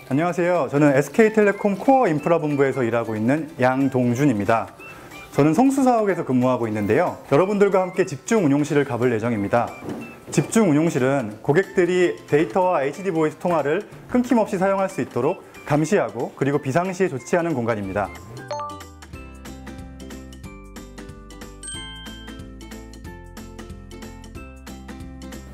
안녕하세요. 저는 SK텔레콤 코어 인프라 본부에서 일하고 있는 양동준입니다. 저는 성수사옥에서 근무하고 있는데요. 여러분들과 함께 집중 운용실을 가볼 예정입니다. 집중 운용실은 고객들이 데이터와 HD 보이스 통화를 끊김없이 사용할 수 있도록 감시하고 그리고 비상시에 조치하는 공간입니다.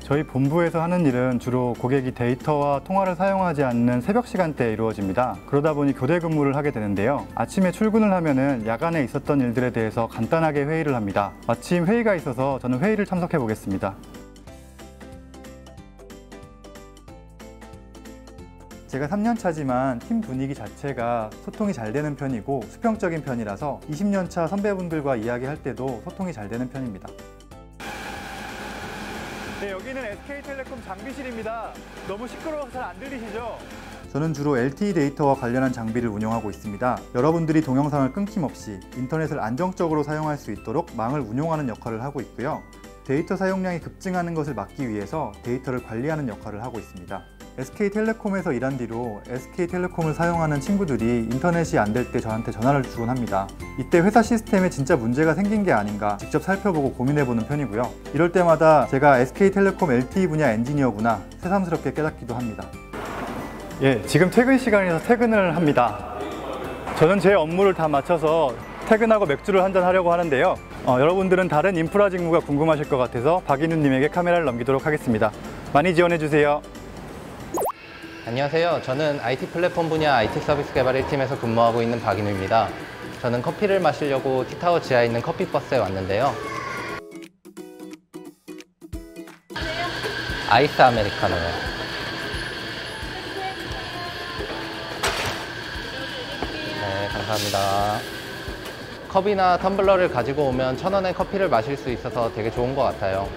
저희 본부에서 하는 일은 주로 고객이 데이터와 통화를 사용하지 않는 새벽 시간대에 이루어집니다. 그러다 보니 교대 근무를 하게 되는데요. 아침에 출근을 하면은 야간에 있었던 일들에 대해서 간단하게 회의를 합니다. 마침 회의가 있어서 저는 회의를 참석해 보겠습니다. 제가 3년 차지만 팀 분위기 자체가 소통이 잘 되는 편이고 수평적인 편이라서 20년 차 선배분들과 이야기할 때도 소통이 잘 되는 편입니다. 네, 여기는 SK텔레콤 장비실입니다. 너무 시끄러워서 잘 안 들리시죠? 저는 주로 LTE 데이터와 관련한 장비를 운영하고 있습니다. 여러분들이 동영상을 끊김없이 인터넷을 안정적으로 사용할 수 있도록 망을 운용하는 역할을 하고 있고요. 데이터 사용량이 급증하는 것을 막기 위해서 데이터를 관리하는 역할을 하고 있습니다. SK텔레콤에서 일한 뒤로 SK텔레콤을 사용하는 친구들이 인터넷이 안 될 때 저한테 전화를 주곤 합니다. 이때 회사 시스템에 진짜 문제가 생긴 게 아닌가 직접 살펴보고 고민해보는 편이고요. 이럴 때마다 제가 SK텔레콤 LTE 분야 엔지니어구나 새삼스럽게 깨닫기도 합니다. 예, 지금 퇴근 시간이라서 퇴근을 합니다. 저는 제 업무를 다 마쳐서 퇴근하고 맥주를 한잔 하려고 하는데요. 여러분들은 다른 인프라 직무가 궁금하실 것 같아서 박인우님에게 카메라를 넘기도록 하겠습니다. 많이 지원해주세요. 안녕하세요. 저는 IT 플랫폼 분야 IT 서비스 개발 1팀에서 근무하고 있는 박인우입니다. 저는 커피를 마시려고 티타워 지하에 있는 커피버스에 왔는데요. 아이스 아메리카노요. 네, 감사합니다. 컵이나 텀블러를 가지고 오면 1,000원에 커피를 마실 수 있어서 되게 좋은 것 같아요.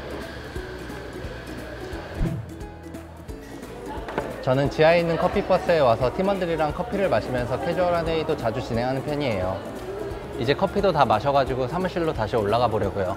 저는 지하에 있는 커피버스에 와서 팀원들이랑 커피를 마시면서 캐주얼한 회의도 자주 진행하는 편이에요. 이제 커피도 다 마셔가지고 사무실로 다시 올라가 보려고요.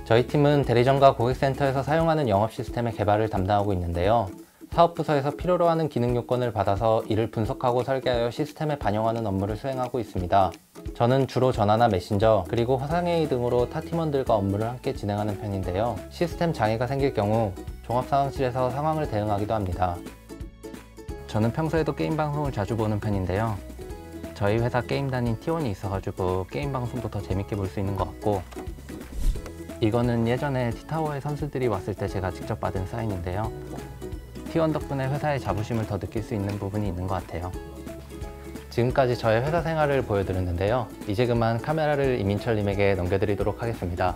저희 팀은 대리점과 고객센터에서 사용하는 영업 시스템의 개발을 담당하고 있는데요. 사업부서에서 필요로 하는 기능 요건을 받아서 이를 분석하고 설계하여 시스템에 반영하는 업무를 수행하고 있습니다. 저는 주로 전화나 메신저, 그리고 화상회의 등으로 타 팀원들과 업무를 함께 진행하는 편인데요. 시스템 장애가 생길 경우 종합상황실에서 상황을 대응하기도 합니다. 저는 평소에도 게임 방송을 자주 보는 편인데요. 저희 회사 게임단인 T1이 있어가지고 게임 방송도 더 재밌게 볼 수 있는 것 같고, 이거는 예전에 T타워의 선수들이 왔을 때 제가 직접 받은 사인인데요. T1 덕분에 회사의 자부심을 더 느낄 수 있는 부분이 있는 것 같아요. 지금까지 저의 회사 생활을 보여드렸는데요. 이제 그만 카메라를 이민철님에게 넘겨드리도록 하겠습니다.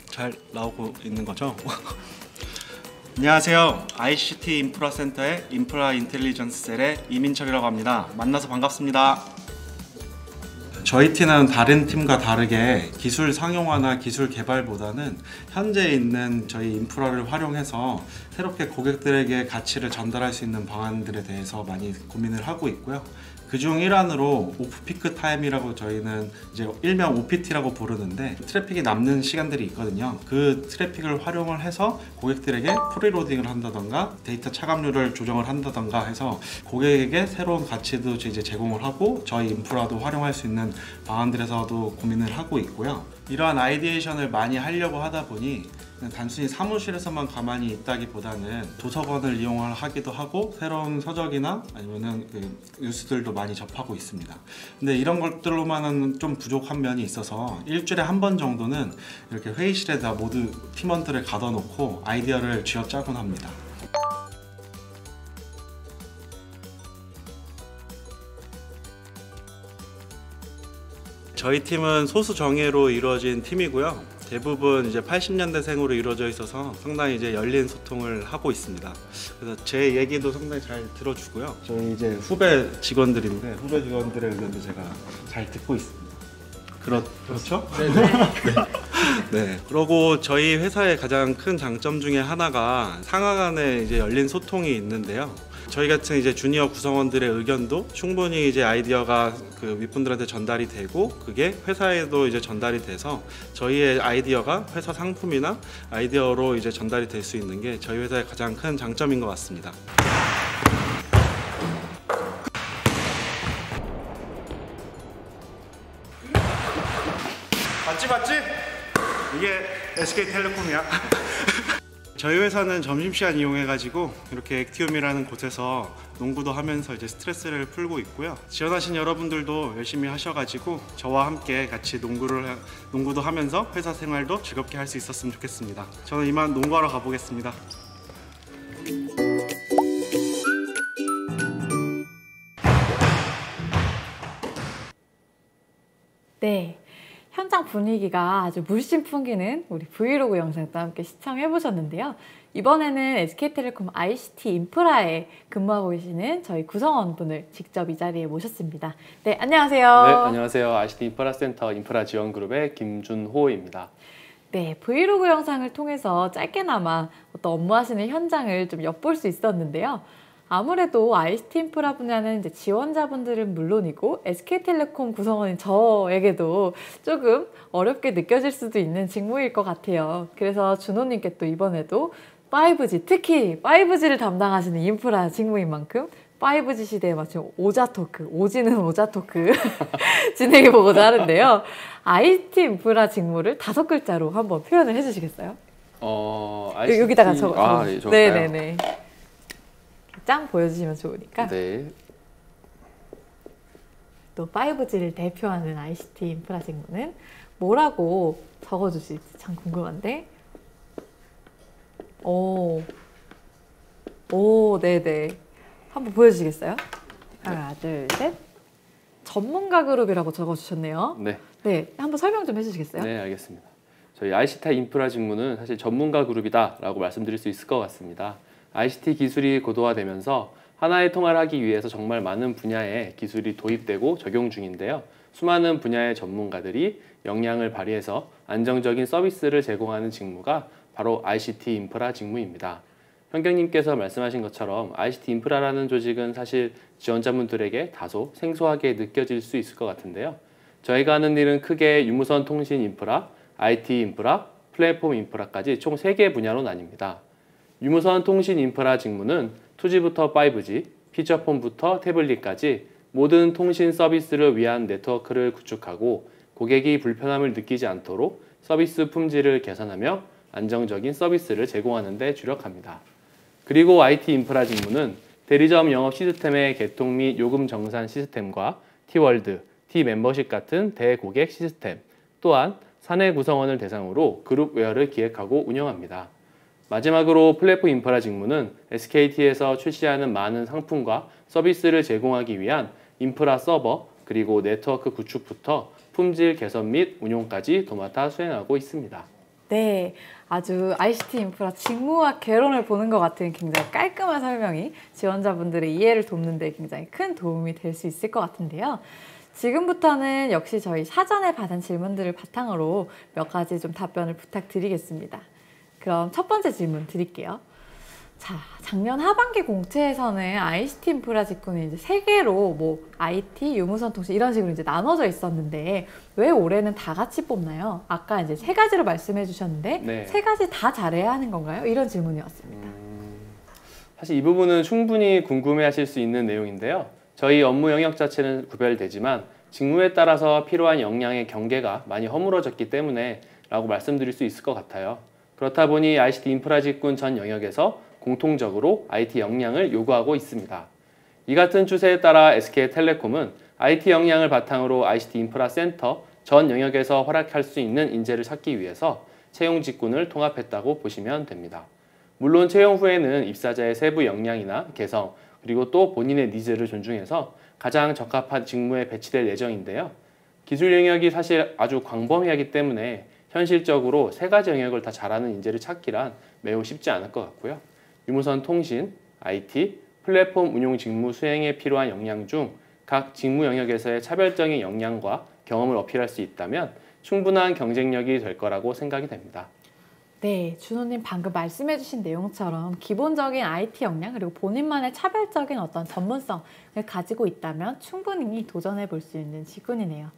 잘 나오고 있는 거죠? 안녕하세요. ICT 인프라센터의 인프라 인텔리전스 셀의 이민철이라고 합니다. 만나서 반갑습니다. 저희 팀은 다른 팀과 다르게 기술 상용화나 기술 개발보다는 현재 있는 저희 인프라를 활용해서 새롭게 고객들에게 가치를 전달할 수 있는 방안들에 대해서 많이 고민을 하고 있고요. 그중 일환으로 오프피크 타임이라고 저희는 이제 일명 OPT라고 부르는데 트래픽이 남는 시간들이 있거든요. 그 트래픽을 활용을 해서 고객들에게 프리로딩을 한다던가 데이터 차감률을 조정을 한다던가 해서 고객에게 새로운 가치도 이제 제공을 하고 저희 인프라도 활용할 수 있는 방안들에서도 고민을 하고 있고요. 이러한 아이디에이션을 많이 하려고 하다 보니 그냥 단순히 사무실에서만 가만히 있다기보다는 도서관을 이용하기도 하고 새로운 서적이나 아니면은 그 뉴스들도 많이 접하고 있습니다. 근데 이런 것들로만은 좀 부족한 면이 있어서 일주일에 한 번 정도는 이렇게 회의실에다 모두 팀원들을 가둬놓고 아이디어를 쥐어짜곤 합니다. 저희 팀은 소수 정예로 이루어진 팀이고요. 대부분 이제 80년대생으로 이루어져 있어서 상당히 이제 열린 소통을 하고 있습니다. 그래서 제 얘기도 상당히 잘 들어주고요. 저희 이제 후배 직원들인데 후배 직원들의 의견도 제가 잘 듣고 있습니다. 그렇죠? 네. 그리고 저희 회사의 가장 큰 장점 중에 하나가 상하 간에 이제 열린 소통이 있는데요. 저희 같은 이제 주니어 구성원들의 의견도 충분히 이제 아이디어가 그 윗분들한테 전달이 되고 그게 회사에도 이제 전달이 돼서 저희의 아이디어가 회사 상품이나 아이디어로 이제 전달이 될 수 있는 게 저희 회사의 가장 큰 장점인 것 같습니다. 맞지? 이게 SK텔레콤이야. 저희 회사는 점심시간 이용해가지고 이렇게 액티움이라는 곳에서 농구도 하면서 이제 스트레스를 풀고 있고요. 지원하신 여러분들도 열심히 하셔가지고 저와 함께 같이 농구도 하면서 회사 생활도 즐겁게 할 수 있었으면 좋겠습니다. 저는 이만 농구하러 가보겠습니다. 네, 현장 분위기가 아주 물씬 풍기는 우리 브이로그 영상도 함께 시청해 보셨는데요. 이번에는 SK텔레콤 ICT 인프라에 근무하고 계시는 저희 구성원분을 직접 이 자리에 모셨습니다. 네, 안녕하세요. 네, 안녕하세요. ICT 인프라센터 인프라지원그룹의 김준호입니다. 네, 브이로그 영상을 통해서 짧게나마 어떤 업무하시는 현장을 좀 엿볼 수 있었는데요. 아무래도 ICT 인프라 분야는 이제 지원자분들은 물론이고 SK텔레콤 구성원인 저에게도 조금 어렵게 느껴질 수도 있는 직무일 것 같아요. 그래서 준호님께 또 이번에도 5G, 특히 5G를 담당하시는 인프라 직무인 만큼 5G 시대에 맞춘 오자 토크, 오지는 오자 토크 진행해 보고자 하는데요. ICT 인프라 직무를 5글자로 한번 표현을 해주시겠어요? ICT... 여기다가 적어. 네, 네네네. 짱 보여주시면 좋으니까. 네. 또 5G를 대표하는 ICT 인프라 직무는 뭐라고 적어주실지 참 궁금한데. 오, 네네. 한번 보여주시겠어요? 하나, 둘, 셋. 전문가 그룹이라고 적어주셨네요. 네. 네, 한번 설명 좀 해주시겠어요? 네, 알겠습니다. 저희 ICT 인프라 직무는 사실 전문가 그룹이다라고 말씀드릴 수 있을 것 같습니다. ICT 기술이 고도화되면서 하나의 통화를 하기 위해서 정말 많은 분야의 기술이 도입되고 적용 중인데요. 수많은 분야의 전문가들이 역량을 발휘해서 안정적인 서비스를 제공하는 직무가 바로 ICT 인프라 직무입니다. 현경님께서 말씀하신 것처럼 ICT 인프라라는 조직은 사실 지원자분들에게 다소 생소하게 느껴질 수 있을 것 같은데요. 저희가 하는 일은 크게 유무선 통신 인프라, IT 인프라, 플랫폼 인프라까지 총 3개 분야로 나뉩니다. 유무선 통신 인프라 직무는 2G부터 5G, 피처폰부터 태블릿까지 모든 통신 서비스를 위한 네트워크를 구축하고 고객이 불편함을 느끼지 않도록 서비스 품질을 개선하며 안정적인 서비스를 제공하는 데 주력합니다. 그리고 IT 인프라 직무는 대리점 영업 시스템의 개통 및 요금 정산 시스템과 T월드, T멤버십 같은 대고객 시스템, 또한 사내 구성원을 대상으로 그룹웨어를 기획하고 운영합니다. 마지막으로 플랫폼 인프라 직무는 SKT에서 출시하는 많은 상품과 서비스를 제공하기 위한 인프라 서버 그리고 네트워크 구축부터 품질 개선 및 운용까지 도맡아 수행하고 있습니다. 네, 아주 ICT 인프라 직무와 개론을 보는 것 같은 굉장히 깔끔한 설명이 지원자분들의 이해를 돕는 데 굉장히 큰 도움이 될 수 있을 것 같은데요. 지금부터는 역시 저희 사전에 받은 질문들을 바탕으로 몇 가지 좀 답변을 부탁드리겠습니다. 그럼 첫 번째 질문 드릴게요. 자, 작년 하반기 공채에서는 ICT 인프라 직군이 이제 3개로 뭐 IT, 유무선 통신 이런 식으로 이제 나눠져 있었는데 왜 올해는 다 같이 뽑나요? 아까 이제 3가지로 말씀해 주셨는데 네. 3가지 다 잘해야 하는 건가요? 이런 질문이었습니다. 사실 이 부분은 충분히 궁금해하실 수 있는 내용인데요. 저희 업무 영역 자체는 구별되지만 직무에 따라서 필요한 역량의 경계가 많이 허물어졌기 때문에 라고 말씀드릴 수 있을 것 같아요. 그렇다 보니 ICT 인프라 직군 전 영역에서 공통적으로 IT 역량을 요구하고 있습니다. 이 같은 추세에 따라 SK텔레콤은 IT 역량을 바탕으로 ICT 인프라 센터 전 영역에서 활약할 수 있는 인재를 찾기 위해서 채용 직군을 통합했다고 보시면 됩니다. 물론 채용 후에는 입사자의 세부 역량이나 개성 그리고 또 본인의 니즈를 존중해서 가장 적합한 직무에 배치될 예정인데요. 기술 영역이 사실 아주 광범위하기 때문에 현실적으로 3가지 영역을 다 잘하는 인재를 찾기란 매우 쉽지 않을 것 같고요. 유무선 통신, IT, 플랫폼 운용 직무 수행에 필요한 역량 중 각 직무 영역에서의 차별적인 역량과 경험을 어필할 수 있다면 충분한 경쟁력이 될 거라고 생각이 됩니다. 네, 준호님 방금 말씀해주신 내용처럼 기본적인 IT 역량 그리고 본인만의 차별적인 어떤 전문성을 가지고 있다면 충분히 도전해 볼 수 있는 직군이네요.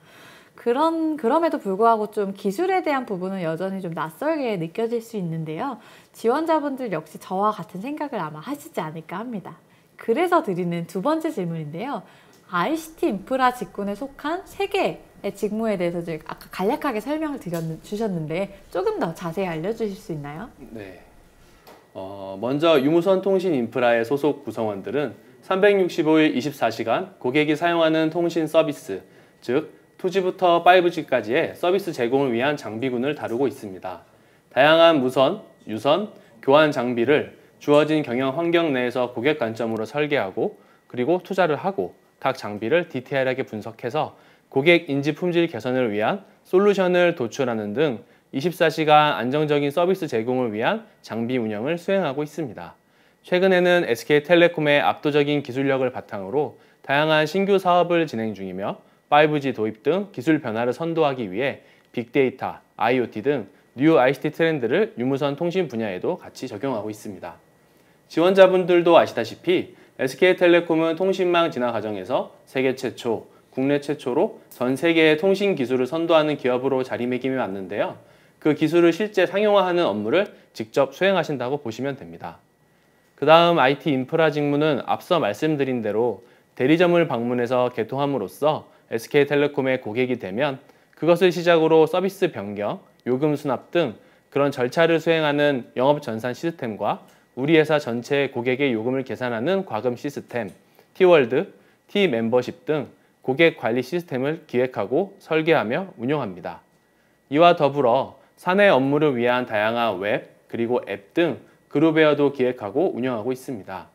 그럼에도 불구하고 좀 기술에 대한 부분은 여전히 좀 낯설게 느껴질 수 있는데요. 지원자분들 역시 저와 같은 생각을 아마 하시지 않을까 합니다. 그래서 드리는 두 번째 질문인데요. ICT 인프라 직군에 속한 3개의 직무에 대해서 아까 간략하게 설명을 주셨는데 조금 더 자세히 알려주실 수 있나요? 네. 먼저 유무선 통신 인프라의 소속 구성원들은 365일 24시간 고객이 사용하는 통신 서비스, 즉 2G부터 5G까지의 서비스 제공을 위한 장비군을 다루고 있습니다. 다양한 무선, 유선, 교환 장비를 주어진 경영 환경 내에서 고객 관점으로 설계하고 그리고 투자를 하고 각 장비를 디테일하게 분석해서 고객 인지 품질 개선을 위한 솔루션을 도출하는 등 24시간 안정적인 서비스 제공을 위한 장비 운영을 수행하고 있습니다. 최근에는 SK텔레콤의 압도적인 기술력을 바탕으로 다양한 신규 사업을 진행 중이며 5G 도입 등 기술 변화를 선도하기 위해 빅데이터, IoT 등 뉴 ICT 트렌드를 유무선 통신 분야에도 같이 적용하고 있습니다. 지원자분들도 아시다시피 SK텔레콤은 통신망 진화 과정에서 세계 최초, 국내 최초로 전 세계의 통신 기술을 선도하는 기업으로 자리매김해 왔는데요. 그 기술을 실제 상용화하는 업무를 직접 수행하신다고 보시면 됩니다. 그 다음 IT 인프라 직무는 앞서 말씀드린 대로 대리점을 방문해서 개통함으로써 SK텔레콤의 고객이 되면 그것을 시작으로 서비스 변경, 요금 수납 등 그런 절차를 수행하는 영업 전산 시스템과 우리 회사 전체의 고객의 요금을 계산하는 과금 시스템, T월드, T멤버십 등 고객 관리 시스템을 기획하고 설계하며 운영합니다. 이와 더불어 사내 업무를 위한 다양한 웹, 그리고 앱 등 그룹웨어도 기획하고 운영하고 있습니다.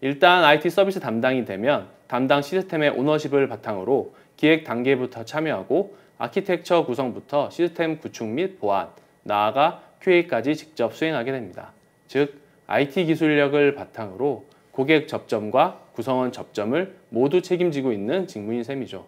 일단 IT 서비스 담당이 되면 담당 시스템의 오너십을 바탕으로 기획 단계부터 참여하고 아키텍처 구성부터 시스템 구축 및 보안, 나아가 QA까지 직접 수행하게 됩니다. 즉, IT 기술력을 바탕으로 고객 접점과 구성원 접점을 모두 책임지고 있는 직무인 셈이죠.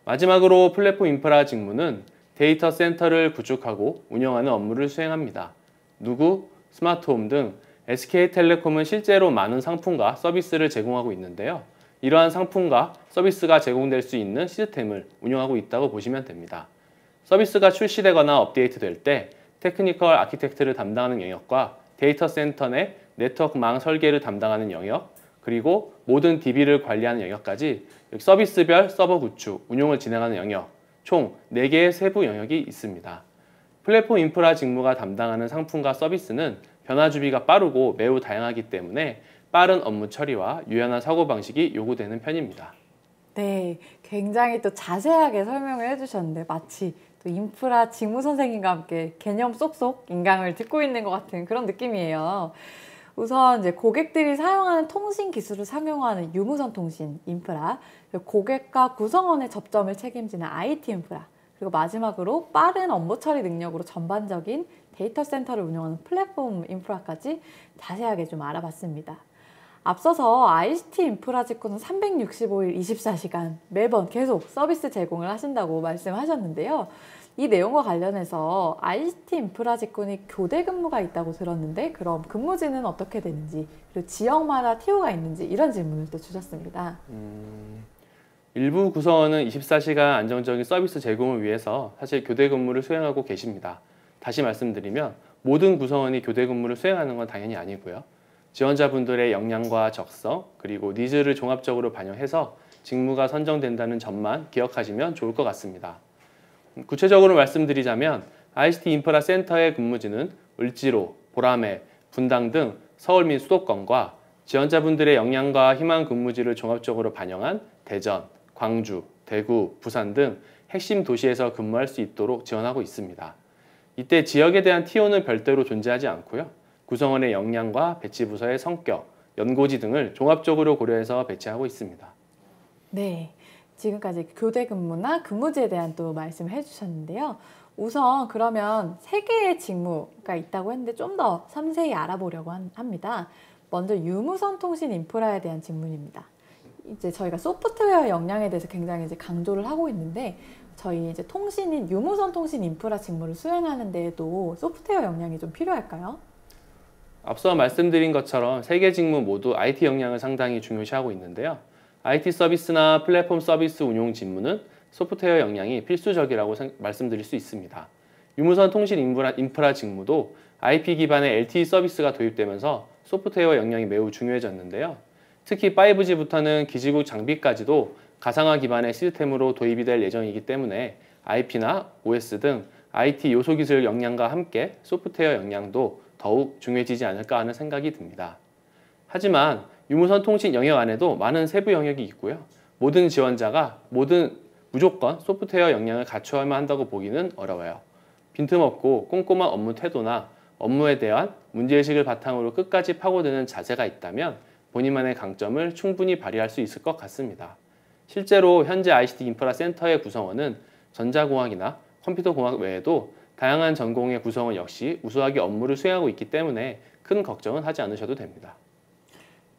마지막으로 플랫폼 인프라 직무는 데이터 센터를 구축하고 운영하는 업무를 수행합니다. 누구, 스마트홈 등 SK텔레콤은 실제로 많은 상품과 서비스를 제공하고 있는데요. 이러한 상품과 서비스가 제공될 수 있는 시스템을 운영하고 있다고 보시면 됩니다. 서비스가 출시되거나 업데이트될 때 테크니컬 아키텍트를 담당하는 영역과 데이터 센터 내 네트워크망 설계를 담당하는 영역, 그리고 모든 DB를 관리하는 영역까지 서비스별 서버 구축, 운용을 진행하는 영역, 총 4개의 세부 영역이 있습니다. 플랫폼 인프라 직무가 담당하는 상품과 서비스는 변화 주기가 빠르고 매우 다양하기 때문에 빠른 업무 처리와 유연한 사고방식이 요구되는 편입니다. 네, 굉장히 또 자세하게 설명을 해주셨는데 마치 또 인프라 직무 선생님과 함께 개념 쏙쏙 인강을 듣고 있는 것 같은 그런 느낌이에요. 우선 이제 고객들이 사용하는 통신 기술을 상용화하는 유무선 통신 인프라, 고객과 구성원의 접점을 책임지는 IT 인프라, 그리고 마지막으로 빠른 업무 처리 능력으로 전반적인 데이터 센터를 운영하는 플랫폼 인프라까지 자세하게 좀 알아봤습니다. 앞서서 ICT 인프라 직구는 365일 24시간 매번 계속 서비스 제공을 하신다고 말씀하셨는데요. 이 내용과 관련해서 ICT 인프라 직군이 교대 근무가 있다고 들었는데 그럼 근무지는 어떻게 되는지 그리고 지역마다 TO가 있는지 이런 질문을 또 주셨습니다. 일부 구성원은 24시간 안정적인 서비스 제공을 위해서 사실 교대 근무를 수행하고 계십니다. 다시 말씀드리면 모든 구성원이 교대 근무를 수행하는 건 당연히 아니고요. 지원자분들의 역량과 적성, 그리고 니즈를 종합적으로 반영해서 직무가 선정된다는 점만 기억하시면 좋을 것 같습니다. 구체적으로 말씀드리자면 ICT 인프라 센터의 근무지는 을지로, 보라매, 분당 등 서울 및 수도권과 지원자분들의 역량과 희망 근무지를 종합적으로 반영한 대전, 광주, 대구, 부산 등 핵심 도시에서 근무할 수 있도록 지원하고 있습니다. 이때 지역에 대한 TO는 별도로 존재하지 않고요. 구성원의 역량과 배치 부서의 성격, 연고지 등을 종합적으로 고려해서 배치하고 있습니다. 네, 지금까지 교대 근무나 근무지에 대한 또 말씀을 해주셨는데요. 우선 그러면 3개의 직무가 있다고 했는데 좀 더 섬세히 알아보려고 합니다. 먼저 유무선 통신 인프라에 대한 질문입니다. 이제 저희가 소프트웨어 역량에 대해서 굉장히 이제 강조를 하고 있는데 저희 이제 통신인 유무선 통신 인프라 직무를 수행하는 데에도 소프트웨어 역량이 좀 필요할까요? 앞서 말씀드린 것처럼 세 개 직무 모두 IT 역량을 상당히 중요시하고 있는데요. IT 서비스나 플랫폼 서비스 운용 직무는 소프트웨어 역량이 필수적이라고 말씀드릴 수 있습니다. 유무선 통신 인프라 직무도 IP 기반의 LTE 서비스가 도입되면서 소프트웨어 역량이 매우 중요해졌는데요. 특히 5G부터는 기지국 장비까지도 가상화 기반의 시스템으로 도입이 될 예정이기 때문에 IP나 OS 등 IT 요소 기술 역량과 함께 소프트웨어 역량도 더욱 중요해지지 않을까 하는 생각이 듭니다. 하지만 유무선 통신 영역 안에도 많은 세부 영역이 있고요. 모든 지원자가 무조건 소프트웨어 역량을 갖추어야만 한다고 보기는 어려워요. 빈틈없고 꼼꼼한 업무 태도나 업무에 대한 문제의식을 바탕으로 끝까지 파고드는 자세가 있다면 본인만의 강점을 충분히 발휘할 수 있을 것 같습니다. 실제로 현재 ICT 인프라 센터의 구성원은 전자공학이나 컴퓨터공학 외에도 다양한 전공의 구성원 역시 우수하게 업무를 수행하고 있기 때문에 큰 걱정은 하지 않으셔도 됩니다.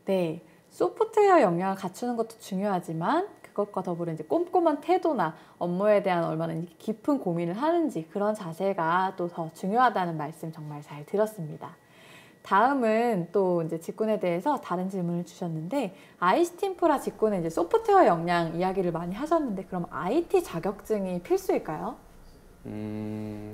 네, 소프트웨어 역량을 갖추는 것도 중요하지만 그것과 더불어 이제 꼼꼼한 태도나 업무에 대한 얼마나 깊은 고민을 하는지 그런 자세가 또 더 중요하다는 말씀 정말 잘 들었습니다. 다음은 또 이제 직군에 대해서 다른 질문을 주셨는데 ICT 인프라 직군에 이제 소프트웨어 역량 이야기를 많이 하셨는데 그럼 IT 자격증이 필수일까요?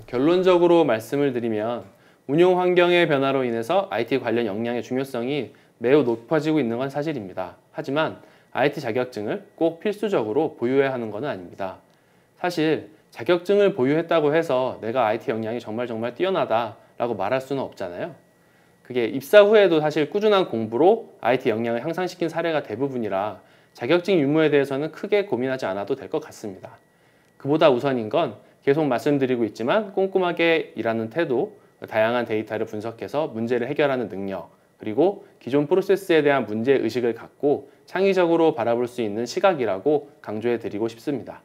결론적으로 말씀을 드리면 운용 환경의 변화로 인해서 IT 관련 역량의 중요성이 매우 높아지고 있는 건 사실입니다. 하지만 IT 자격증을 꼭 필수적으로 보유해야 하는 것은 아닙니다. 사실 자격증을 보유했다고 해서 내가 IT 역량이 정말 뛰어나다라고 말할 수는 없잖아요. 그게 입사 후에도 사실 꾸준한 공부로 IT 역량을 향상시킨 사례가 대부분이라 자격증 유무에 대해서는 크게 고민하지 않아도 될 것 같습니다. 그보다 우선인 건 계속 말씀드리고 있지만 꼼꼼하게 일하는 태도, 다양한 데이터를 분석해서 문제를 해결하는 능력, 그리고 기존 프로세스에 대한 문제의식을 갖고 창의적으로 바라볼 수 있는 시각이라고 강조해 드리고 싶습니다.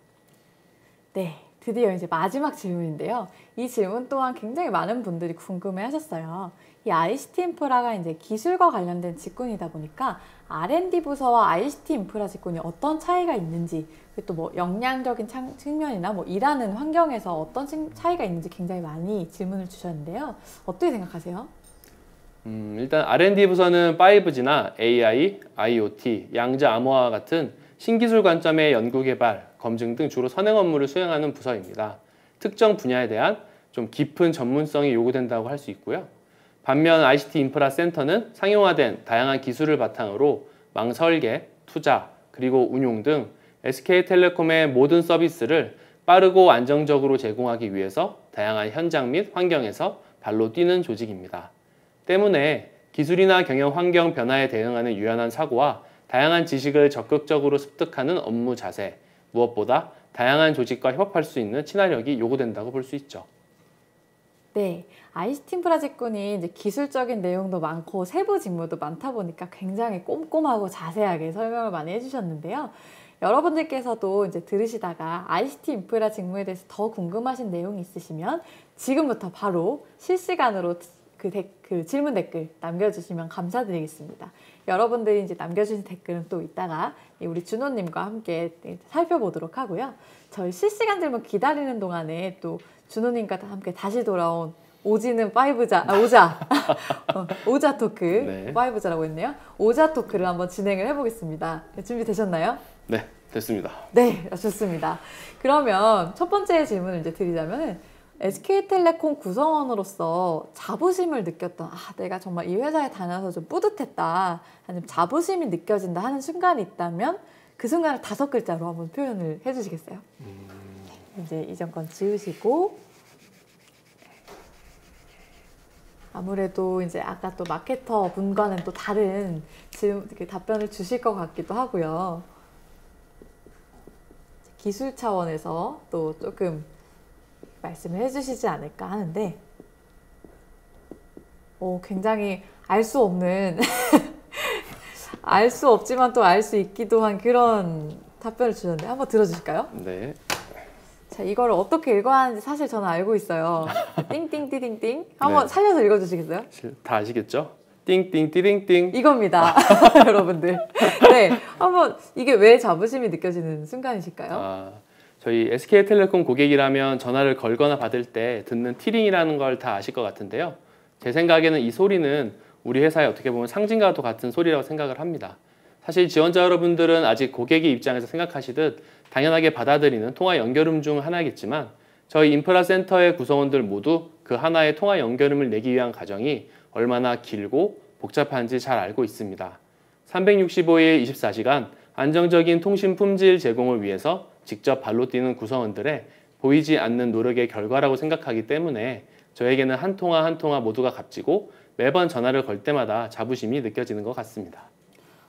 네, 드디어 이제 마지막 질문인데요. 이 질문 또한 굉장히 많은 분들이 궁금해 하셨어요. 이 ICT 인프라가 이제 기술과 관련된 직군이다 보니까 R&D 부서와 ICT 인프라 직군이 어떤 차이가 있는지, 또 뭐 역량적인 측면이나 뭐 일하는 환경에서 어떤 차이가 있는지 굉장히 많이 질문을 주셨는데요. 어떻게 생각하세요? 일단 R&D 부서는 5G나 AI, IoT, 양자 암호화 같은 신기술 관점의 연구개발, 검증 등 주로 선행 업무를 수행하는 부서입니다. 특정 분야에 대한 좀 깊은 전문성이 요구된다고 할 수 있고요. 반면 ICT 인프라 센터는 상용화된 다양한 기술을 바탕으로 망 설계, 투자, 그리고 운용 등 SK텔레콤의 모든 서비스를 빠르고 안정적으로 제공하기 위해서 다양한 현장 및 환경에서 발로 뛰는 조직입니다. 때문에 기술이나 경영 환경 변화에 대응하는 유연한 사고와 다양한 지식을 적극적으로 습득하는 업무 자세, 무엇보다 다양한 조직과 협업할 수 있는 친화력이 요구된다고 볼 수 있죠. 네, ICT 인프라 직군이 이제 기술적인 내용도 많고 세부 직무도 많다 보니까 굉장히 꼼꼼하고 자세하게 설명을 많이 해주셨는데요. 여러분들께서도 이제 들으시다가 ICT 인프라 직무에 대해서 더 궁금하신 내용이 있으시면 지금부터 바로 실시간으로 그 질문 댓글 남겨주시면 감사드리겠습니다. 여러분들이 이제 남겨주신 댓글은 또 이따가 우리 준호님과 함께 살펴보도록 하고요. 저희 실시간 질문 기다리는 동안에 또 준호님과 함께 다시 돌아온 오지는 오자 토크, 네. 5자라고 했네요. 오자 토크를 한번 진행을 해보겠습니다. 준비되셨나요? 네, 됐습니다. 네, 좋습니다. 그러면 첫 번째 질문을 이제 드리자면 SK텔레콤 구성원으로서 자부심을 느꼈던, 내가 정말 이 회사에 다녀서 좀 뿌듯했다, 아니면 자부심이 느껴진다 하는 순간이 있다면 그 순간을 5글자로 한번 표현을 해주시겠어요? 이제 이전 건 지우시고, 아무래도 이제 아까 또 마케터 분과는 또 다른 이렇게 답변을 주실 것 같기도 하고요. 기술 차원에서 또 조금 말씀을 해주시지 않을까 하는데, 굉장히 알 수 없는 알 수 없지만 또 알 수 있기도 한 그런 답변을 주셨는데 한번 들어주실까요? 네. 자, 이거를 어떻게 읽어야 하는지 사실 저는 알고 있어요. 띵띵띠띵띵 한번 네. 살려서 읽어주시겠어요? 다 아시겠죠? 띵띵띠띵띵. 이겁니다. 여러분들. 네, 한번 이게 왜 자부심이 느껴지는 순간이실까요? 저희 SK텔레콤 고객이라면 전화를 걸거나 받을 때 듣는 티링이라는 걸 다 아실 것 같은데요. 제 생각에는 이 소리는 우리 회사의 어떻게 보면 상징과도 같은 소리라고 생각을 합니다. 사실 지원자 여러분들은 아직 고객의 입장에서 생각하시듯 당연하게 받아들이는 통화 연결음 중 하나겠지만 저희 인프라센터의 구성원들 모두 그 하나의 통화 연결음을 내기 위한 과정이 얼마나 길고 복잡한지 잘 알고 있습니다. 365일 24시간 안정적인 통신 품질 제공을 위해서 직접 발로 뛰는 구성원들의 보이지 않는 노력의 결과라고 생각하기 때문에 저에게는 한 통화 한 통화 모두가 값지고 매번 전화를 걸 때마다 자부심이 느껴지는 것 같습니다.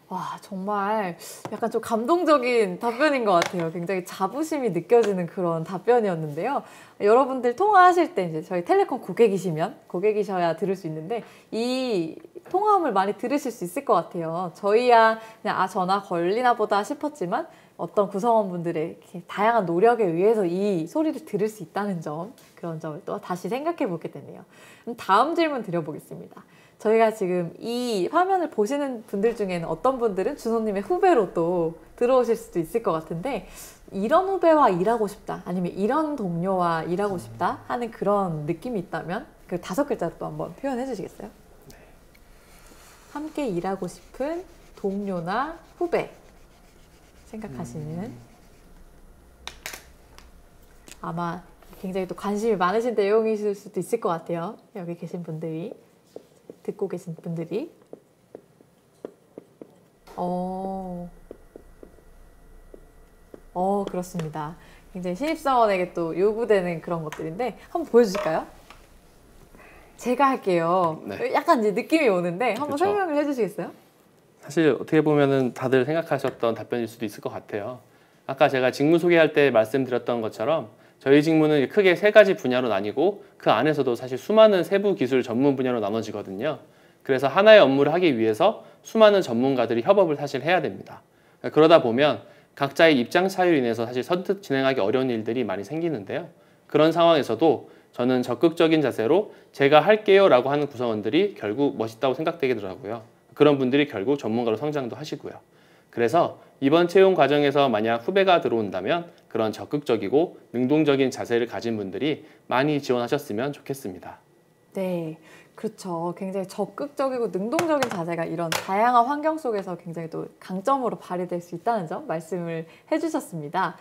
와, 정말 약간 좀 감동적인 답변인 것 같아요. 굉장히 자부심이 느껴지는 그런 답변이었는데요. 여러분들 통화하실 때 이제 저희 텔레콤 고객이셔야 들을 수 있는데 이 통화음을 많이 들으실 수 있을 것 같아요. 저희야 그냥 전화 걸리나 보다 싶었지만 어떤 구성원분들의 이렇게 다양한 노력에 의해서 이 소리를 들을 수 있다는 점, 그런 점을 또 다시 생각해 보게 되네요. 그럼 다음 질문 드려보겠습니다. 저희가 지금 이 화면을 보시는 분들 중에는 어떤 분들은 준호님의 후배로 또 들어오실 수도 있을 것 같은데 이런 후배와 일하고 싶다, 아니면 이런 동료와 일하고 싶다 하는 그런 느낌이 있다면 그 5글자로 또 한번 표현해 주시겠어요? 네. 함께 일하고 싶은 동료나 후배 생각하시는 아마 굉장히 또 관심이 많으신 내용이실 수도 있을 것 같아요. 여기 계신 분들이, 듣고 계신 분들이. 그렇습니다. 굉장히 신입사원에게 또 요구되는 그런 것들인데 한번 보여주실까요? 제가 할게요. 네. 약간 이제 느낌이 오는데 한번 그렇죠. 설명을 해주시겠어요? 사실 어떻게 보면은 다들 생각하셨던 답변일 수도 있을 것 같아요. 아까 제가 직무 소개할 때 말씀드렸던 것처럼 저희 직무는 크게 3가지 분야로 나뉘고 그 안에서도 사실 수많은 세부 기술 전문 분야로 나눠지거든요. 그래서 하나의 업무를 하기 위해서 수많은 전문가들이 협업을 사실 해야 됩니다. 그러다 보면 각자의 입장 차이로 인해서 사실 선뜻 진행하기 어려운 일들이 많이 생기는데요. 그런 상황에서도 저는 적극적인 자세로 제가 할게요 라고 하는 구성원들이 결국 멋있다고 생각되더라고요. 그런 분들이 결국 전문가로 성장도 하시고요. 그래서 이번 채용 과정에서 만약 후배가 들어온다면 그런 적극적이고 능동적인 자세를 가진 분들이 많이 지원하셨으면 좋겠습니다. 네, 그렇죠. 굉장히 적극적이고 능동적인 자세가 이런 다양한 환경 속에서 굉장히 또 강점으로 발휘될 수 있다는 점 말씀을 해주셨습니다.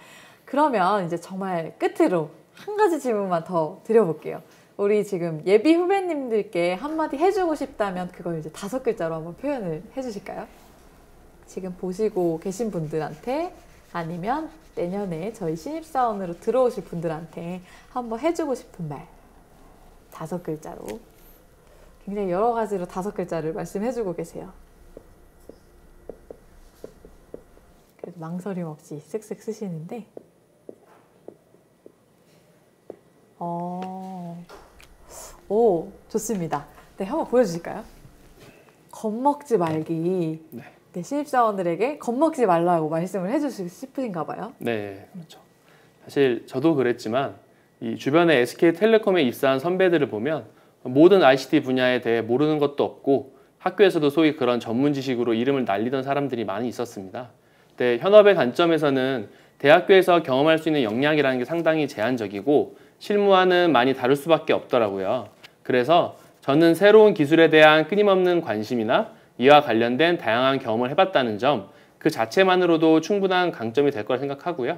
그러면 이제 정말 끝으로 한 가지 질문만 더 드려볼게요. 우리 지금 예비 후배님들께 한마디 해주고 싶다면 그걸 이제 5글자로 한번 표현을 해주실까요? 지금 보시고 계신 분들한테 아니면 내년에 저희 신입사원으로 들어오실 분들한테 한번 해주고 싶은 말 5글자로, 굉장히 여러 가지로 5글자를 말씀해주고 계세요. 그래도 망설임 없이 쓱쓱 쓰시는데 오, 좋습니다. 네, 한번 보여주실까요? 겁먹지 말기. 네, 신입사원들에게 겁먹지 말라고 말씀을 해주시고 싶으신가 봐요. 네, 그렇죠. 사실 저도 그랬지만 이 주변에 SK텔레콤에 입사한 선배들을 보면 모든 ICT 분야에 대해 모르는 것도 없고 학교에서도 소위 그런 전문 지식으로 이름을 날리던 사람들이 많이 있었습니다. 근데 현업의 관점에서는 대학교에서 경험할 수 있는 역량이라는 게 상당히 제한적이고 실무와는 많이 다를 수밖에 없더라고요. 그래서 저는 새로운 기술에 대한 끊임없는 관심이나 이와 관련된 다양한 경험을 해봤다는 점, 그 자체만으로도 충분한 강점이 될 거라 생각하고요.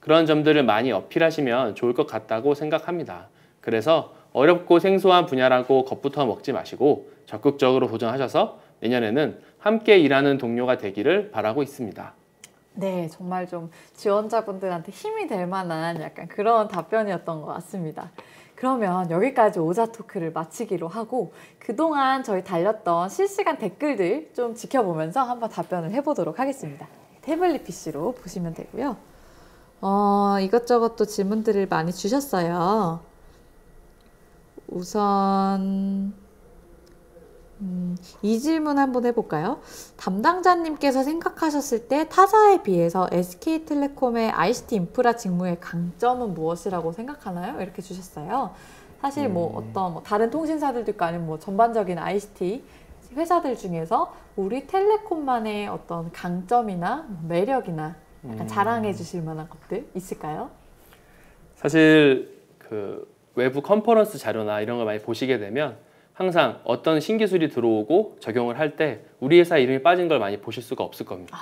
그런 점들을 많이 어필하시면 좋을 것 같다고 생각합니다. 그래서 어렵고 생소한 분야라고 겁부터 먹지 마시고 적극적으로 도전하셔서 내년에는 함께 일하는 동료가 되기를 바라고 있습니다. 네, 정말 좀 지원자분들한테 힘이 될 만한 약간 그런 답변이었던 것 같습니다. 그러면 여기까지 오자 토크를 마치기로 하고 그동안 저희 달렸던 실시간 댓글들 좀 지켜보면서 한번 답변을 해보도록 하겠습니다. 태블릿 PC로 보시면 되고요. 이것저것 또 질문들을 많이 주셨어요. 우선 이 질문 한번 해볼까요? 담당자님께서 생각하셨을 때 타사에 비해서 SK텔레콤의 ICT 인프라 직무의 강점은 무엇이라고 생각하나요? 이렇게 주셨어요. 사실 어떤 다른 통신사들도 있고 아니면 전반적인 ICT 회사들 중에서 우리 텔레콤만의 어떤 강점이나 매력이나 약간 자랑해 주실 만한 것들 있을까요? 사실 그 외부 컨퍼런스 자료나 이런 걸 많이 보시게 되면 항상 어떤 신기술이 들어오고 적용을 할 때 우리 회사 이름이 빠진 걸 많이 보실 수가 없을 겁니다.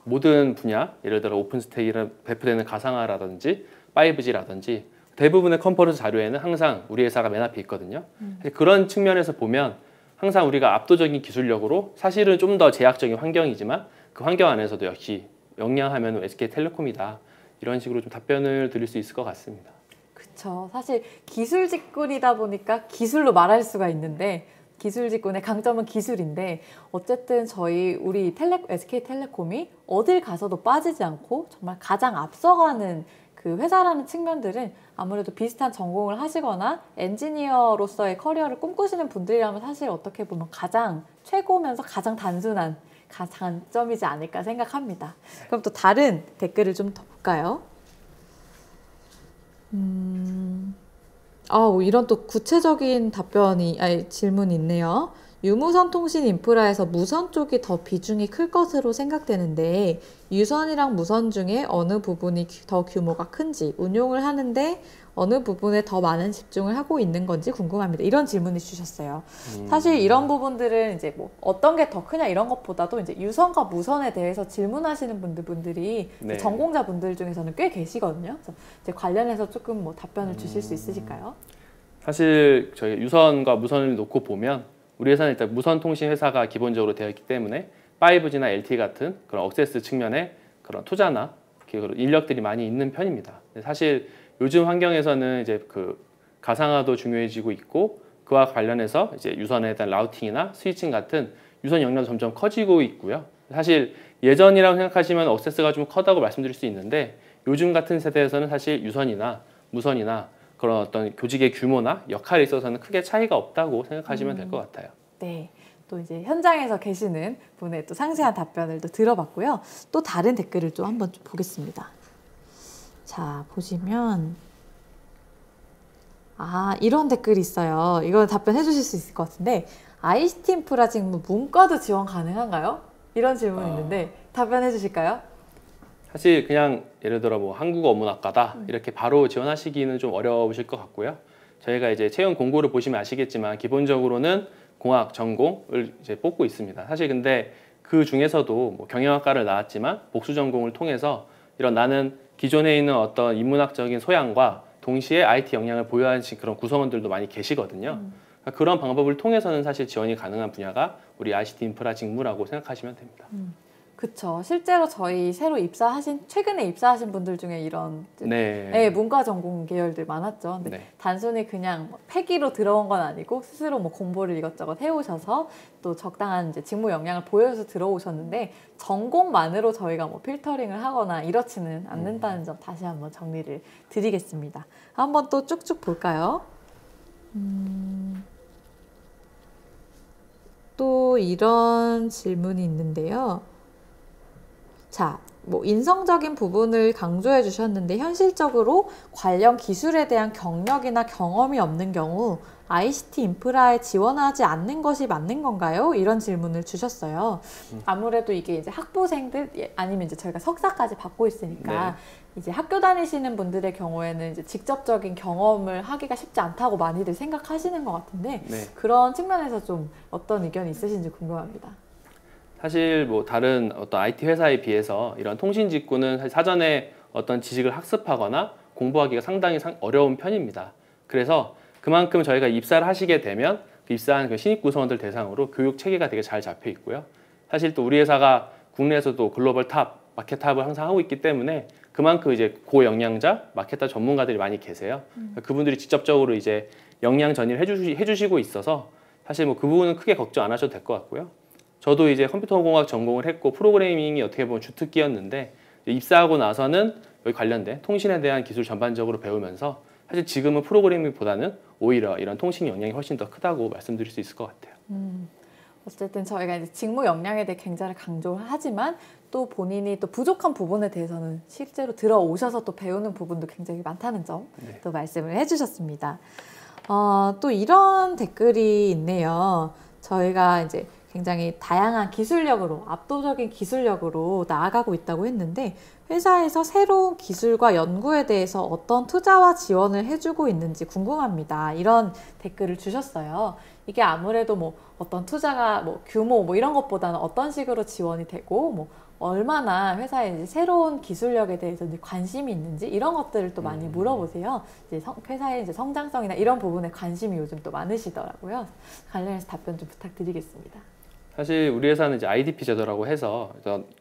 모든 분야, 예를 들어 오픈스택이라 배포되는 가상화라든지 5G라든지 대부분의 컨퍼런스 자료에는 항상 우리 회사가 맨 앞에 있거든요. 그런 측면에서 보면 항상 우리가 압도적인 기술력으로 사실은 좀 더 제약적인 환경이지만 그 환경 안에서도 역시 역량하면 SK텔레콤이다. 이런 식으로 좀 답변을 드릴 수 있을 것 같습니다. 그렇죠. 사실 기술 직군이다 보니까 기술로 말할 수가 있는데 기술 직군의 강점은 기술인데 어쨌든 우리 SK텔레콤이 어딜 가서도 빠지지 않고 정말 가장 앞서가는 그 회사라는 측면들은 아무래도 비슷한 전공을 하시거나 엔지니어로서의 커리어를 꿈꾸시는 분들이라면 사실 어떻게 보면 가장 최고면서 가장 단순한 장점이지 않을까 생각합니다. 그럼 또 다른 댓글을 좀 더 볼까요? 이런 또 구체적인 질문이 있네요. 유무선 통신 인프라에서 무선 쪽이 더 비중이 클 것으로 생각되는데 유선이랑 무선 중에 어느 부분이 더 규모가 큰지 운용을 하는데 어느 부분에 더 많은 집중을 하고 있는 건지 궁금합니다. 이런 질문을 주셨어요. 사실 이런 부분들은 이제 뭐 어떤 게 더 크냐 이런 것보다도 이제 유선과 무선에 대해서 질문하시는 분들이 네. 전공자분들 중에서는 꽤 계시거든요. 그래서 이제 관련해서 조금 뭐 답변을 주실 수 있으실까요? 사실 저희 유선과 무선을 놓고 보면 우리 회사는 일단 무선 통신 회사가 기본적으로 되어 있기 때문에 5G나 LTE 같은 그런 억세스 측면에 그런 투자나 그런 인력들이 많이 있는 편입니다. 사실 요즘 환경에서는 이제 그 가상화도 중요해지고 있고 그와 관련해서 이제 유선에 대한 라우팅이나 스위칭 같은 유선 역량도 점점 커지고 있고요. 사실 예전이라고 생각하시면 억세스가 좀 커다고 말씀드릴 수 있는데 요즘 같은 세대에서는 사실 유선이나 무선이나 그런 어떤 교직의 규모나 역할에 있어서는 크게 차이가 없다고 생각하시면 될 것 같아요. 네. 또 이제 현장에서 계시는 분의 또 상세한 답변을 또 들어봤고요. 또 다른 댓글을 좀 한번 좀 보겠습니다. 자, 보시면 이런 댓글이 있어요. 이거 답변해 주실 수 있을 것 같은데 ICT 인프라 직무 문과도 지원 가능한가요? 이런 질문이 있는데 답변해 주실까요? 사실 그냥 예를 들어 뭐 한국어 어문학과다 이렇게 바로 지원하시기는 좀 어려우실 것 같고요. 저희가 이제 채용 공고를 보시면 아시겠지만 기본적으로는 공학 전공을 이제 뽑고 있습니다. 사실 근데 그 중에서도 뭐 경영학과를 나왔지만 복수 전공을 통해서 이런 나는 기존에 있는 어떤 인문학적인 소양과 동시에 IT 역량을 보유하는 그런 구성원들도 많이 계시거든요. 그런 방법을 통해서는 사실 지원이 가능한 분야가 우리 ICT 인프라 직무라고 생각하시면 됩니다. 그렇죠. 실제로 저희 최근에 입사하신 분들 중에 이런 문과 전공 계열들 많았죠. 근데 단순히 그냥 패기로 들어온 건 아니고 스스로 뭐 공부를 이것저것 해오셔서 또 적당한 이제 직무 역량을 보여서 들어오셨는데 전공만으로 저희가 뭐 필터링을 하거나 이렇지는 않는다는 점 다시 한번 정리를 드리겠습니다. 한번 또 쭉쭉 볼까요? 또 이런 질문이 있는데요. 자, 뭐 인성적인 부분을 강조해 주셨는데 현실적으로 관련 기술에 대한 경력이나 경험이 없는 경우 ICT 인프라에 지원하지 않는 것이 맞는 건가요? 이런 질문을 주셨어요. 아무래도 이게 이제 학부생들 아니면 이제 저희가 석사까지 받고 있으니까 이제 학교 다니시는 분들의 경우에는 이제 직접적인 경험을 하기가 쉽지 않다고 많이들 생각하시는 것 같은데 그런 측면에서 좀 어떤 의견이 있으신지 궁금합니다. 사실 뭐 다른 어떤 IT 회사에 비해서 이런 통신 직구는 사실 사전에 어떤 지식을 학습하거나 공부하기가 상당히 어려운 편입니다. 그래서 그만큼 저희가 입사를 하시게 되면 그 입사한 그 신입 구성원들 대상으로 교육 체계가 되게 잘 잡혀 있고요. 사실 또 우리 회사가 국내에서도 글로벌 탑, 마켓 탑을 항상 하고 있기 때문에 그만큼 이제 고역량자, 마케터 전문가들이 많이 계세요. 그분들이 직접적으로 이제 역량 전이를 해주시고 있어서 사실 뭐 그 부분은 크게 걱정 안 하셔도 될 것 같고요. 저도 이제 컴퓨터공학 전공을 했고 프로그래밍이 어떻게 보면 주특기였는데 입사하고 나서는 여기 관련된 통신에 대한 기술 전반적으로 배우면서 사실 지금은 프로그래밍보다는 오히려 이런 통신 역량이 훨씬 더 크다고 말씀드릴 수 있을 것 같아요. 어쨌든 저희가 이제 직무 역량에 대해 굉장히 강조를 하지만 또 본인이 또 부족한 부분에 대해서는 실제로 들어오셔서 또 배우는 부분도 굉장히 많다는 점 또 말씀을 해주셨습니다. 또 이런 댓글이 있네요. 저희가 이제 굉장히 다양한 기술력으로, 압도적인 기술력으로 나아가고 있다고 했는데 회사에서 새로운 기술과 연구에 대해서 어떤 투자와 지원을 해주고 있는지 궁금합니다. 이런 댓글을 주셨어요. 이게 아무래도 뭐 어떤 투자가 뭐 규모 뭐 이런 것보다는 어떤 식으로 지원이 되고 뭐 얼마나 회사에 이제 새로운 기술력에 대해서 이제 관심이 있는지 이런 것들을 또 많이 물어보세요. 이제 회사의 이제 성장성이나 이런 부분에 관심이 요즘 또 많으시더라고요. 관련해서 답변 좀 부탁드리겠습니다. 사실 우리 회사는 이제 IDP 제도라고 해서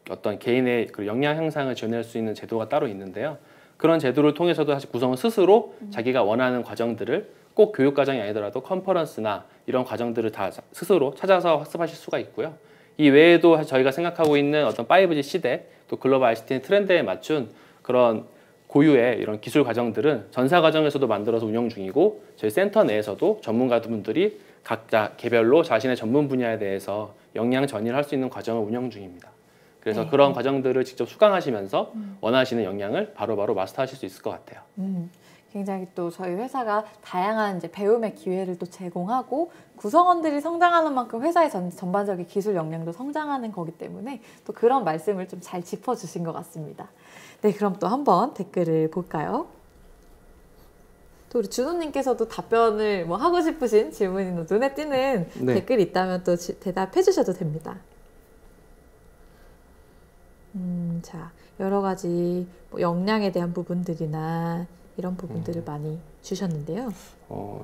어떤 개인의 그 역량 향상을 지원할 수 있는 제도가 따로 있는데요. 그런 제도를 통해서도 사실 구성원 스스로 자기가 원하는 과정들을 꼭 교육 과정이 아니더라도 컨퍼런스나 이런 과정들을 다 스스로 찾아서 학습하실 수가 있고요. 이 외에도 저희가 생각하고 있는 어떤 5G 시대 또 글로벌 ICT 트렌드에 맞춘 그런 고유의 이런 기술 과정들은 전사 과정에서도 만들어서 운영 중이고 저희 센터 내에서도 전문가분들이 각자 개별로 자신의 전문 분야에 대해서 역량 전이를 할 수 있는 과정을 운영 중입니다. 그래서 네. 그런 과정들을 직접 수강하시면서 원하시는 역량을 바로바로 마스터하실 수 있을 것 같아요. 굉장히 또 저희 회사가 다양한 이제 배움의 기회를 또 제공하고 구성원들이 성장하는 만큼 회사의 전반적인 기술 역량도 성장하는 거기 때문에 또 그런 말씀을 좀 잘 짚어주신 것 같습니다. 네, 그럼 또 한번 댓글을 볼까요? 또 우리 준호님께서도 답변을 뭐 하고 싶으신 질문이나 눈에 띄는 네. 댓글이 있다면 또 대답해 주셔도 됩니다. 자, 여러 가지 뭐 역량에 대한 부분들이나 이런 부분들을 많이 주셨는데요.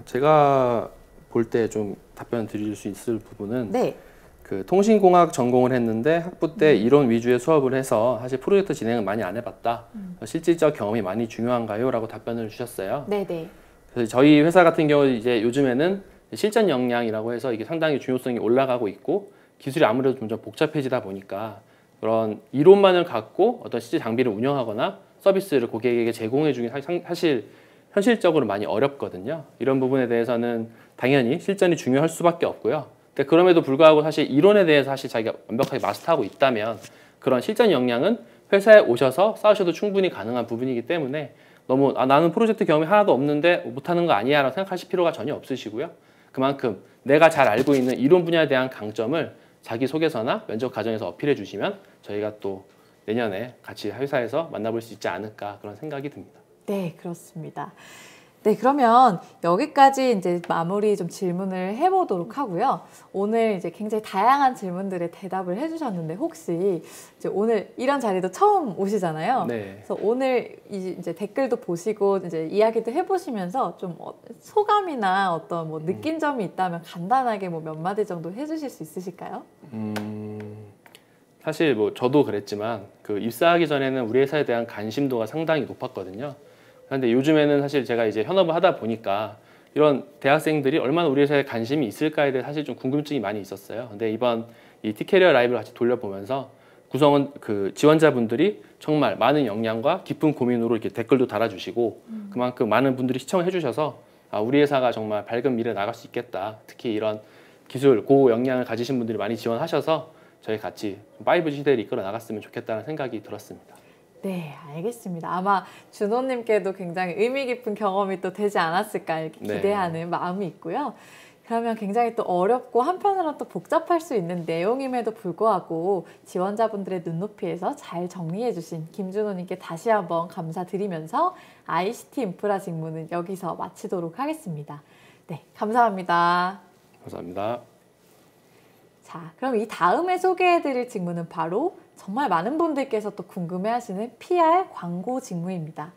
제가 볼 때 좀 답변 드릴 수 있을 부분은 네. 그 통신공학 전공을 했는데 학부 때 이론 위주의 수업을 해서 사실 프로젝트 진행은 많이 안 해봤다. 실질적 경험이 많이 중요한가요? 라고 답변을 주셨어요. 네네. 그래서 저희 회사 같은 경우 이제 요즘에는 실전 역량이라고 해서 이게 상당히 중요성이 올라가고 있고 기술이 아무래도 점점 복잡해지다 보니까 그런 이론만을 갖고 어떤 실제 장비를 운영하거나 서비스를 고객에게 제공해 주기 사실 현실적으로 많이 어렵거든요. 이런 부분에 대해서는 당연히 실전이 중요할 수밖에 없고요. 근데 그럼에도 불구하고 사실 이론에 대해서 사실 자기가 완벽하게 마스터하고 있다면 그런 실전 역량은 회사에 오셔서 쌓으셔도 충분히 가능한 부분이기 때문에 너무 나는 프로젝트 경험이 하나도 없는데 못하는 거 아니야 라고 생각하실 필요가 전혀 없으시고요. 그만큼 내가 잘 알고 있는 이론 분야에 대한 강점을 자기소개서나 면접 과정에서 어필해 주시면 저희가 또 내년에 같이 회사에서 만나볼 수 있지 않을까 그런 생각이 듭니다. 네, 그렇습니다. 네, 그러면 여기까지 이제 마무리 좀 질문을 해보도록 하고요. 오늘 이제 굉장히 다양한 질문들에 대답을 해주셨는데 혹시 이제 오늘 이런 자리도 처음 오시잖아요. 네. 그래서 오늘 이제 댓글도 보시고 이제 이야기도 해보시면서 좀 소감이나 어떤 뭐 느낀 점이 있다면 간단하게 뭐 몇 마디 정도 해주실 수 있으실까요? 사실 뭐 저도 그랬지만 그 입사하기 전에는 우리 회사에 대한 관심도가 상당히 높았거든요. 그런데 요즘에는 사실 제가 이제 현업을 하다 보니까 이런 대학생들이 얼마나 우리 회사에 관심이 있을까에 대해 사실 좀 궁금증이 많이 있었어요. 근데 이번 이 티캐리어 라이브를 같이 돌려보면서 구성원 그 지원자분들이 정말 많은 역량과 깊은 고민으로 이렇게 댓글도 달아주시고 그만큼 많은 분들이 시청을 해주셔서 우리 회사가 정말 밝은 미래 나갈 수 있겠다. 특히 이런 기술 고 역량을 가지신 분들이 많이 지원하셔서 저희 같이 5G 시대를 이끌어 나갔으면 좋겠다는 생각이 들었습니다. 네, 알겠습니다. 아마 준호님께도 굉장히 의미 깊은 경험이 또 되지 않았을까 이렇게 기대하는 마음이 있고요. 그러면 굉장히 또 어렵고 한편으로는 또 복잡할 수 있는 내용임에도 불구하고 지원자분들의 눈높이에서 잘 정리해 주신 김준호님께 다시 한번 감사드리면서 ICT 인프라 직무는 여기서 마치도록 하겠습니다. 네, 감사합니다. 감사합니다. 자, 그럼 이 다음에 소개해드릴 직무는 바로 정말 많은 분들께서 또 궁금해하시는 PR 광고 직무입니다.